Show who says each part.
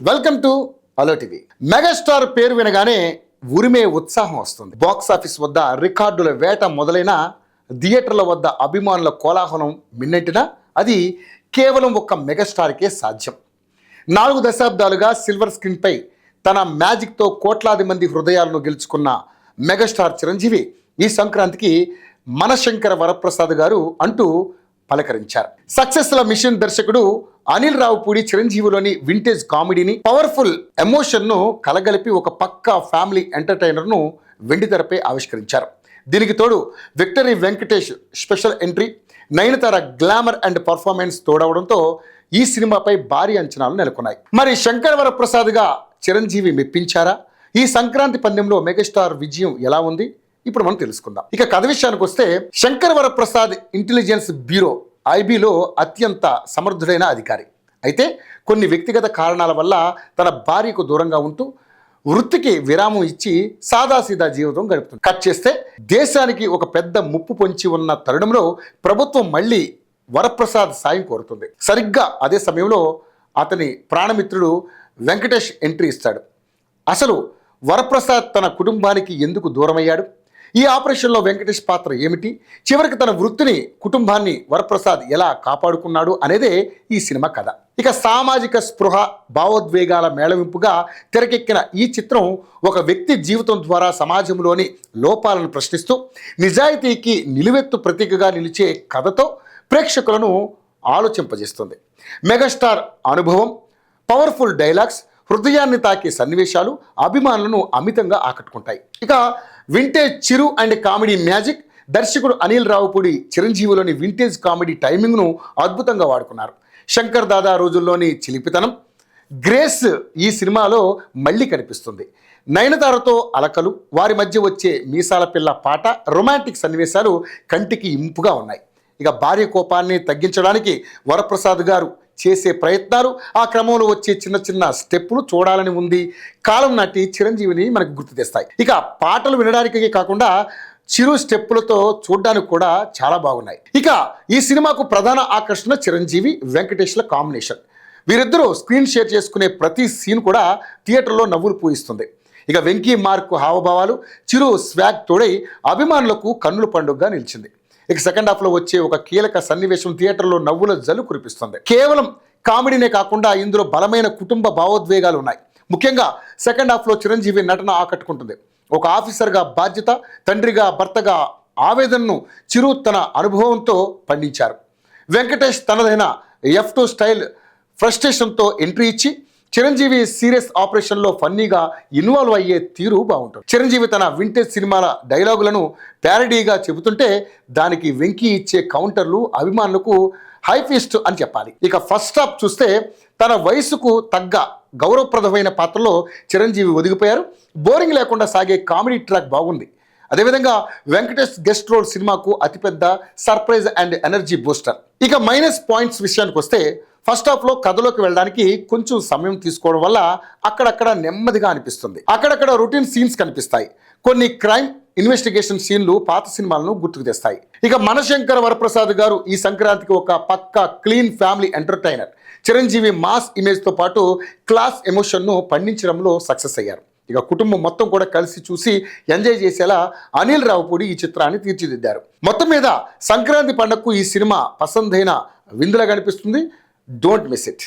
Speaker 1: Welcome to అలో TV. Megastar పేరు వినగానే ఉరిమే ఉత్సాహం వస్తుంది. బాక్స్ ఆఫీస్ వద్ద రికార్డుల వేట మొదలైన థియేటర్ల వద్ద అభిమానుల కోలాహలం మిన్నెంటినా అది కేవలం ఒక్క మెగాస్టార్కే సాధ్యం. 4 దశాబ్దాలుగా సిల్వర్ స్క్రీన్పై తన మ్యాజిక్తో కోట్లాది మంది హృదయాలను గెలుచుకున్న మెగాస్టార్ చిరంజీవి ఈ సంక్రాంతికి మనశంకర వరప్రసాద్ గారు అంటూ పలకరించారు. సక్సెస్ల మిషన్ దర్శకుడు అనిల్ రావుపూడి చిరంజీవిలోని వింటేజ్ కామెడీని, పవర్ఫుల్ ఎమోషన్ను కలగలిపి ఒక పక్కా ఫ్యామిలీ ఎంటర్టైనర్ను వెండితెరపై ఆవిష్కరించారు. దీనికి తోడు victory Venkatesh special entry, Nayanthara glamour and performance తోడవడంతో ఈ సినిమాపై భారీ అంచనాలు నెలకొన్నాయి. మరి శంకర వరప్రసాద్గా చిరంజీవి మెప్పించారా? ఈ సంక్రాంతి పందెంలో మెగాస్టార్ విజయం ఎలా ఉంది? ఇప్పుడు మనం తెలుసుకుందాం. ఇక కథ విషయానికి వస్తే, శంకర వరప్రసాద్ ఇంటెలిజెన్స్ బ్యూరో ఐబీలో అత్యంత సమర్థుడైన అధికారి. అయితే కొన్ని వ్యక్తిగత కారణాల వల్ల తన భార్యకు దూరంగా ఉంటూ వృత్తికి విరామం ఇచ్చి సాదాసీదా జీవితం గడుపుతుంది. కట్ చేస్తే, దేశానికి ఒక పెద్ద ముప్పు పొంచి ఉన్న తరుణంలో ప్రభుత్వం మళ్ళీ వరప్రసాద్ సాయం కోరుతుంది. సరిగ్గా అదే సమయంలో అతని ప్రాణమిత్రుడు వెంకటేష్ ఎంట్రీ ఇస్తాడు. అసలు వరప్రసాద్ తన కుటుంబానికి ఎందుకు దూరమయ్యాడు? ఈ ఆపరేషన్లో వెంకటేష్ పాత్ర ఏమిటి? చివరికి తన వృత్తిని, కుటుంబాన్ని వరప్రసాద్ ఎలా కాపాడుకున్నాడు అనేదే ఈ సినిమా కథ. ఇక సామాజిక స్పృహ, భావోద్వేగాల మేళవింపుగా తెరకెక్కిన ఈ చిత్రం ఒక వ్యక్తి జీవితం ద్వారా సమాజంలోని లోపాలను ప్రశ్నిస్తూ నిజాయితీకి నిలువెత్తు ప్రతీకగా నిలిచే కథతో ప్రేక్షకులను ఆలోచింపజేస్తుంది. మెగాస్టార్ అనుభవం, పవర్ఫుల్ డైలాగ్స్, హృదయాన్ని తాకే సన్నివేశాలు అభిమానులను అమితంగా ఆకట్టుకుంటాయి. ఇక vintage Chiru and comedy magic, దర్శకుడు అనిల్ రావుపూడి చిరంజీవిలోని వింటేజ్ కామెడీ టైమింగ్ను అద్భుతంగా వాడుకున్నారు. శంకర్ దాదా రోజుల్లోని చిలిపితనం, గ్రేస్ ఈ సినిమాలో మళ్ళీ కనిపిస్తుంది. నయనతారతో అలకలు, వారి మధ్య వచ్చే మీసాల పిల్ల పాట, రొమాంటిక్ సన్నివేశాలు కంటికి ఇంపుగా ఉన్నాయి. ఇక భార్య కోపాన్ని తగ్గించడానికి వరప్రసాద్ గారు చేసే ప్రయత్నాలు, ఆ క్రమంలో వచ్చే చిన్న చిన్న స్టెప్పులు చూడాలని ఉంది. కాలం నాటి చిరంజీవిని మనకు గుర్తు తెస్తాయి. ఇక పాటలు వినడానికి కాకుండా చిరు స్టెప్పులతో చూడడానికి కూడా చాలా బాగున్నాయి. ఇక ఈ సినిమాకు ప్రధాన ఆకర్షణ చిరంజీవి, వెంకటేష్ల కాంబినేషన్. వీరిద్దరూ స్క్రీన్ షేర్ చేసుకునే ప్రతి సీన్ కూడా థియేటర్లో నవ్వులు పూయిస్తుంది. ఇక వెంకీ మార్క్ హావభావాలు, చిరు స్వాగ్ తోడై అభిమానులకు కన్నుల పండుగగా నిలిచింది. ఇక సెకండ్ హాఫ్లో వచ్చే ఒక కీలక సన్నివేశం థియేటర్లో నవ్వుల జల్లు కురిపిస్తుంది. కేవలం కామెడీనే కాకుండా ఇందులో బలమైన కుటుంబ భావోద్వేగాలు ఉన్నాయి. ముఖ్యంగా సెకండ్ హాఫ్లో చిరంజీవి నటన ఆకట్టుకుంటుంది. ఒక ఆఫీసర్గా బాధ్యత, తండ్రిగా భర్తగా ఆవేదనను చిరు తన అనుభవంతో పండించారు. వెంకటేష్ తనదైన F2 స్టైల్ ఫ్రస్ట్రేషన్తో ఎంట్రీ ఇచ్చి చిరంజీవి సీరియస్ ఆపరేషన్లో ఫన్నీగా ఇన్వాల్వ్ అయ్యే తీరు బాగుంటుంది. చిరంజీవి తన వింటేజ్ సినిమాల డైలాగులను ప్యారడీగా చెబుతుంటే దానికి వెంకీ ఇచ్చే కౌంటర్లు అభిమానులకు హై ఫీస్ట్ అని చెప్పాలి. ఇక ఫస్ట్ హాఫ్ చూస్తే తన వయసుకు తగ్గ గౌరవప్రదమైన పాత్రలో చిరంజీవి ఒదిగిపోయారు. బోరింగ్ లేకుండా సాగే కామెడీ ట్రాక్ బాగుంది. అదేవిధంగా వెంకటేష్ గెస్ట్ రోల్ సినిమాకు అతిపెద్ద సర్ప్రైజ్ అండ్ ఎనర్జీ బూస్టర్. ఇక మైనస్ పాయింట్స్ విషయానికి వస్తే, ఫస్ట్ హాఫ్లో కథలోకి వెళ్ళడానికి కొంచెం సమయం తీసుకోవడం వల్ల అక్కడక్కడ నెమ్మదిగా అనిపిస్తుంది. అక్కడక్కడ రొటీన్ సీన్స్ కనిపిస్తాయి. కొన్ని క్రైమ్ ఇన్వెస్టిగేషన్ సీన్లు పాత సినిమాలను గుర్తుకు తెస్తాయి. ఇక మనశంకర వరప్రసాద్ గారు ఈ సంక్రాంతికి ఒక పక్కా clean family entertainer. Chiranjeevi mass ఇమేజ్తో పాటు క్లాస్ ఎమోషన్ను పండించడంలో సక్సెస్ అయ్యారు. ఇక కుటుంబం మొత్తం కూడా కలిసి చూసి ఎంజాయ్ చేసేలా అనిల్ రావుపూడి ఈ చిత్రాన్ని తీర్చిదిద్దారు. మొత్తం మీద సంక్రాంతి పండుగకు ఈ సినిమా పసందైన విందులా కనిపిస్తుంది. Don't miss it.